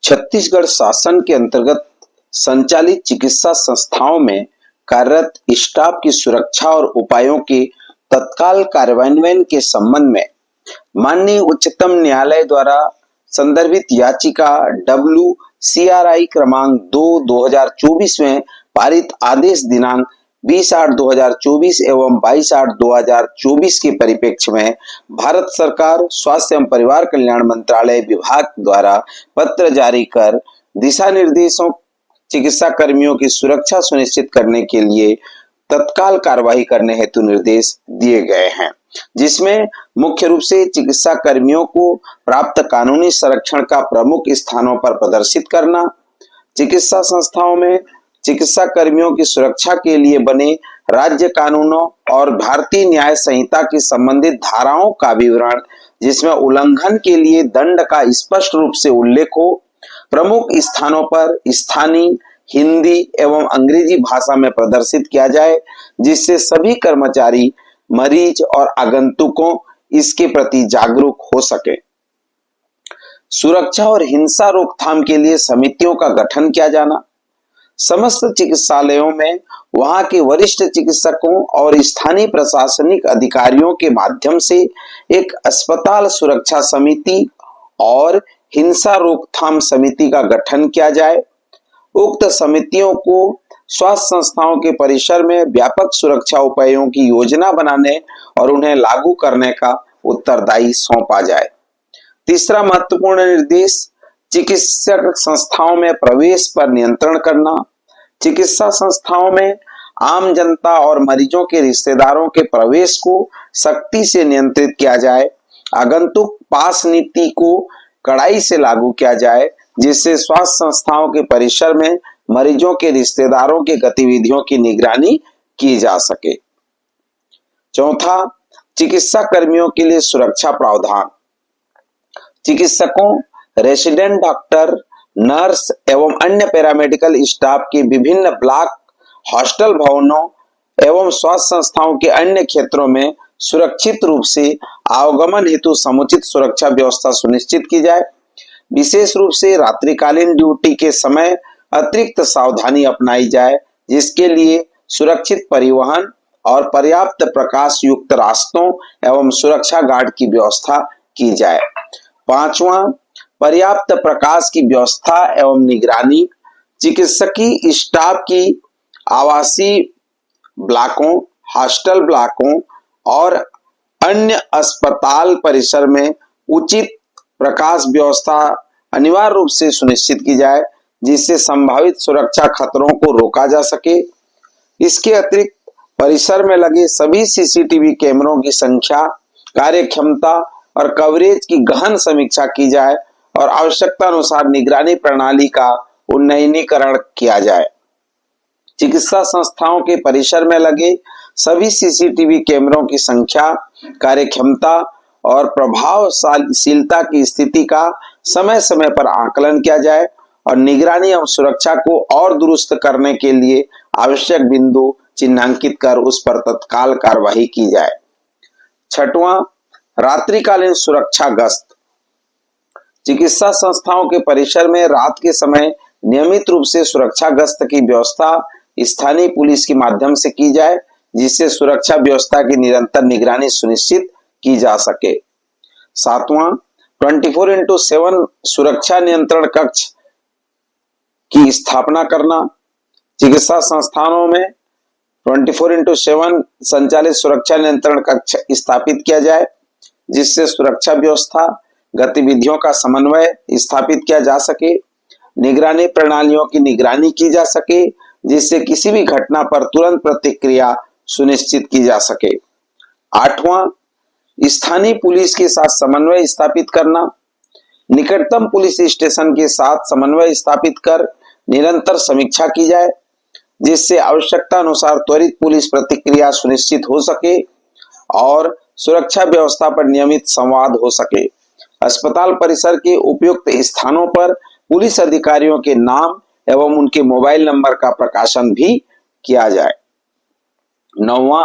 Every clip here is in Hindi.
छत्तीसगढ़ शासन के अंतर्गत संचालित चिकित्सा संस्थाओं में कार्यरत स्टाफ की सुरक्षा और उपायों के तत्काल कार्यान्वयन के संबंध में माननीय उच्चतम न्यायालय द्वारा संदर्भित याचिका WCRI क्रमांक 2/2024 में पारित आदेश दिनांक 20/8/2024 एवं 22/8/2024 के परिप्रेक्ष्य में भारत सरकार स्वास्थ्य एवं परिवार कल्याण मंत्रालय विभाग द्वारा पत्र जारी कर दिशा निर्देशों चिकित्सा कर्मियों की सुरक्षा सुनिश्चित करने के लिए तत्काल कार्रवाई करने हेतु निर्देश दिए गए हैं, जिसमें मुख्य रूप से चिकित्सा कर्मियों को प्राप्त कानूनी संरक्षण का प्रमुख स्थानों पर प्रदर्शित करना, चिकित्सा संस्थाओं में चिकित्सा कर्मियों की सुरक्षा के लिए बने राज्य कानूनों और भारतीय न्याय संहिता की संबंधित धाराओं का विवरण, जिसमें उल्लंघन के लिए दंड का स्पष्ट रूप से उल्लेख हो, प्रमुख स्थानों पर स्थानीय हिंदी एवं अंग्रेजी भाषा में प्रदर्शित किया जाए, जिससे सभी कर्मचारी, मरीज और आगंतुकों इसके प्रति जागरूक हो सके। सुरक्षा और हिंसा रोकथाम के लिए समितियों का गठन किया जाना, समस्त चिकित्सालयों में वहां के वरिष्ठ चिकित्सकों और स्थानीय प्रशासनिक अधिकारियों के माध्यम से एक अस्पताल सुरक्षा समिति और हिंसा रोकथाम समिति का गठन किया जाए। उक्त समितियों को स्वास्थ्य संस्थाओं के परिसर में व्यापक सुरक्षा उपायों की योजना बनाने और उन्हें लागू करने का उत्तरदायी सौंपा जाए। तीसरा महत्वपूर्ण निर्देश, चिकित्सक संस्थाओं में प्रवेश पर नियंत्रण करना। चिकित्सा संस्थाओं में आम जनता और मरीजों के रिश्तेदारों के प्रवेश को सख्ती से नियंत्रित किया जाए। आगंतुक पास नीति को कड़ाई से लागू किया जाए, जिससे स्वास्थ्य संस्थाओं के परिसर में मरीजों के रिश्तेदारों के गतिविधियों की निगरानी की जा सके। चौथा, चिकित्सा कर्मियों के लिए सुरक्षा प्रावधान। चिकित्सकों, रेसिडेंट डॉक्टर, नर्स एवं अन्य पैरामेडिकल स्टाफ के विभिन्न ब्लॉक, हॉस्टल भवनों एवं स्वास्थ्य संस्थाओं के अन्य क्षेत्रों में सुरक्षित रूप से आवागमन हेतु समुचित सुरक्षा व्यवस्था सुनिश्चित की जाए। विशेष रूप से रात्रिकालीन ड्यूटी के समय अतिरिक्त सावधानी अपनाई जाए, जिसके लिए सुरक्षित परिवहन और पर्याप्त प्रकाश युक्त रास्तों एवं सुरक्षा गार्ड की व्यवस्था की जाए। पांचवा, पर्याप्त प्रकाश की व्यवस्था एवं निगरानी। चिकित्सकीय स्टाफ की आवासीय ब्लॉकों, हॉस्टल ब्लॉकों और अन्य अस्पताल परिसर में उचित प्रकाश व्यवस्था अनिवार्य रूप से सुनिश्चित की जाए, जिससे संभावित सुरक्षा खतरों को रोका जा सके। इसके अतिरिक्त परिसर में लगे सभी CCTV कैमरों की संख्या, कार्यक्षमता और कवरेज की गहन समीक्षा की जाए और आवश्यकता अनुसार निगरानी प्रणाली का उन्नयनीकरण किया जाए। चिकित्सा संस्थाओं के परिसर में लगे सभी CCTV कैमरों की संख्या, कार्यक्षमता और प्रभावशीलता की स्थिति का समय समय पर आकलन किया जाए और निगरानी एवं सुरक्षा को और दुरुस्त करने के लिए आवश्यक बिंदु चिन्हांकित कर उस पर तत्काल कार्रवाई की जाए। छठवां, रात्रिकालीन सुरक्षा गश्त। चिकित्सा संस्थाओं के परिसर में रात के समय नियमित रूप से सुरक्षा गश्त की व्यवस्था स्थानीय पुलिस के माध्यम से की जाए, जिससे सुरक्षा व्यवस्था की निरंतर निगरानी सुनिश्चित की जा सके। सातवां, 24x7 सुरक्षा नियंत्रण कक्ष की स्थापना करना। चिकित्सा संस्थानों में 24x7 संचालित सुरक्षा नियंत्रण कक्ष स्थापित किया जाए, जिससे सुरक्षा व्यवस्था गतिविधियों का समन्वय स्थापित किया जा सके, निगरानी प्रणालियों की निगरानी की जा सके, जिससे किसी भी घटना पर तुरंत प्रतिक्रिया सुनिश्चित की जा सके। आठवां, स्थानीय पुलिस के साथ समन्वय स्थापित करना। निकटतम पुलिस स्टेशन के साथ समन्वय स्थापित कर निरंतर समीक्षा की जाए, जिससे आवश्यकता अनुसार त्वरित पुलिस प्रतिक्रिया सुनिश्चित हो सके और सुरक्षा व्यवस्था पर नियमित संवाद हो सके। अस्पताल परिसर के उपयुक्त स्थानों पर पुलिस अधिकारियों के नाम एवं उनके मोबाइल नंबर का प्रकाशन भी किया जाए। नौवां,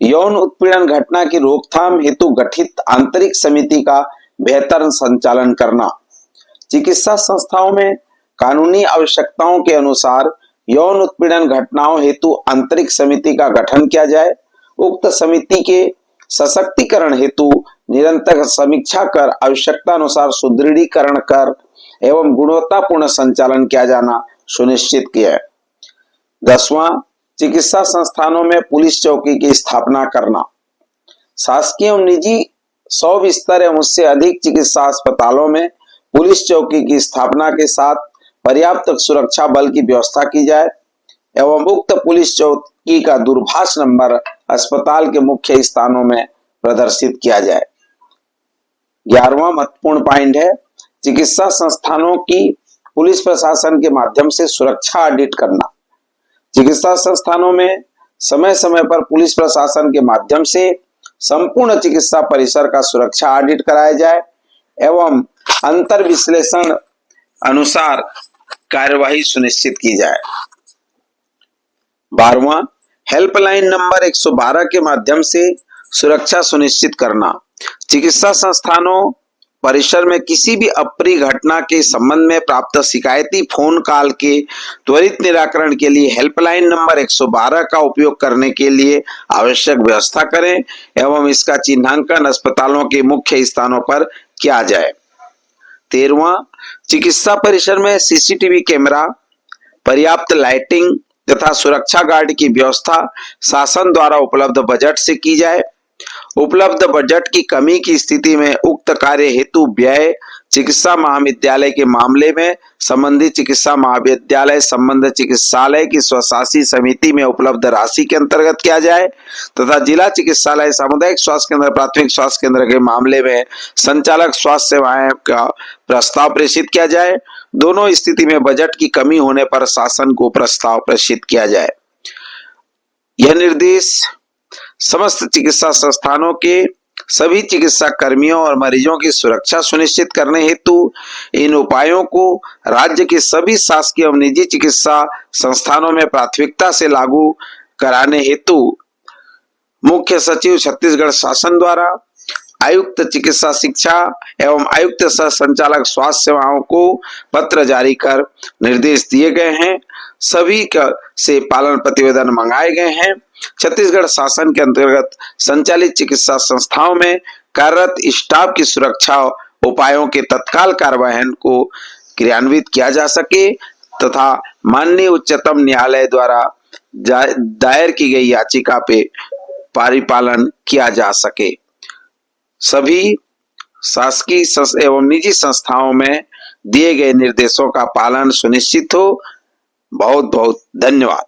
यौन उत्पीड़न घटना की रोकथाम हेतु गठित आंतरिक समिति का बेहतर संचालन करना। चिकित्सा संस्थाओं में कानूनी आवश्यकताओं के अनुसार यौन उत्पीड़न घटनाओं हेतु आंतरिक समिति का गठन किया जाए। उक्त समिति के सशक्तिकरण हेतु निरंतर समीक्षा कर आवश्यकता अनुसार सुदृढ़ीकरण कर एवं गुणवत्तापूर्ण संचालन किया जाना सुनिश्चित किया। 10वां, चिकित्सा संस्थानों में पुलिस चौकी की स्थापना करना। शासकीय एवं निजी 100 बिस्तर एवं उससे अधिक चिकित्सा अस्पतालों में पुलिस चौकी की स्थापना के साथ पर्याप्त सुरक्षा बल की व्यवस्था की जाए एवं उक्त पुलिस चौकी का दूरभाष नंबर अस्पताल के मुख्य स्थानों में प्रदर्शित किया जाए। 11वां महत्वपूर्ण पॉइंट है चिकित्सा संस्थानों की पुलिस प्रशासन के माध्यम से सुरक्षा ऑडिट करना। चिकित्सा संस्थानों में समय समय पर पुलिस प्रशासन के माध्यम से संपूर्ण चिकित्सा परिसर का सुरक्षा ऑडिट कराया जाए एवं अंतर विश्लेषण अनुसार कार्यवाही सुनिश्चित की जाए। 12वां, हेल्पलाइन नंबर 112 के माध्यम से सुरक्षा सुनिश्चित करना। चिकित्सा संस्थानों परिसर में किसी भी अप्रिय घटना के संबंध में प्राप्त शिकायती फोन कॉल के त्वरित निराकरण के लिए हेल्पलाइन नंबर 112 का उपयोग करने के लिए आवश्यक व्यवस्था करें एवं इसका चिन्हांकन अस्पतालों के मुख्य स्थानों पर किया जाए। 13वां, चिकित्सा परिसर में सीसीटीवी कैमरा, पर्याप्त लाइटिंग तथा सुरक्षा गार्ड की व्यवस्था शासन द्वारा उपलब्ध बजट से की जाए। उपलब्ध बजट की कमी की स्थिति में उक्त कार्य हेतु व्यय चिकित्सा महाविद्यालय के मामले में संबंधित चिकित्सा महाविद्यालय संबंध चिकित्सालय की स्वशासी समिति में उपलब्ध राशि के अंतर्गत किया जाए तथा जिला चिकित्सालय, सामुदायिक स्वास्थ्य केंद्र, प्राथमिक स्वास्थ्य केंद्र के मामले में संचालक स्वास्थ्य सेवाएं का प्रस्ताव प्रेषित किया जाए। दोनों स्थिति में बजट की कमी होने पर शासन को प्रस्ताव प्रेषित किया जाए। यह निर्देश समस्त चिकित्सा संस्थानों के सभी चिकित्सा कर्मियों और मरीजों की सुरक्षा सुनिश्चित करने हेतु इन उपायों को राज्य के सभी शासकीय एवं निजी चिकित्सा संस्थानों में प्राथमिकता से लागू कराने हेतु मुख्य सचिव छत्तीसगढ़ शासन द्वारा आयुक्त चिकित्सा शिक्षा एवं आयुक्त सह संचालक स्वास्थ्य सेवाओं को पत्र जारी कर निर्देश दिए गए हैं। सभी का से पालन प्रतिवेदन मंगाए गए हैं। छत्तीसगढ़ शासन के अंतर्गत संचालित चिकित्सा संस्थाओं में कार्यरत स्टाफ की सुरक्षा उपायों के तत्काल कार्यान्वयन को क्रियान्वित किया जा सके तथा माननीय उच्चतम न्यायालय द्वारा दायर की गई याचिका पे परिपालन किया जा सके। सभी शासकीय एवं निजी संस्थाओं में दिए गए निर्देशों का पालन सुनिश्चित हो। बहुत बहुत धन्यवाद।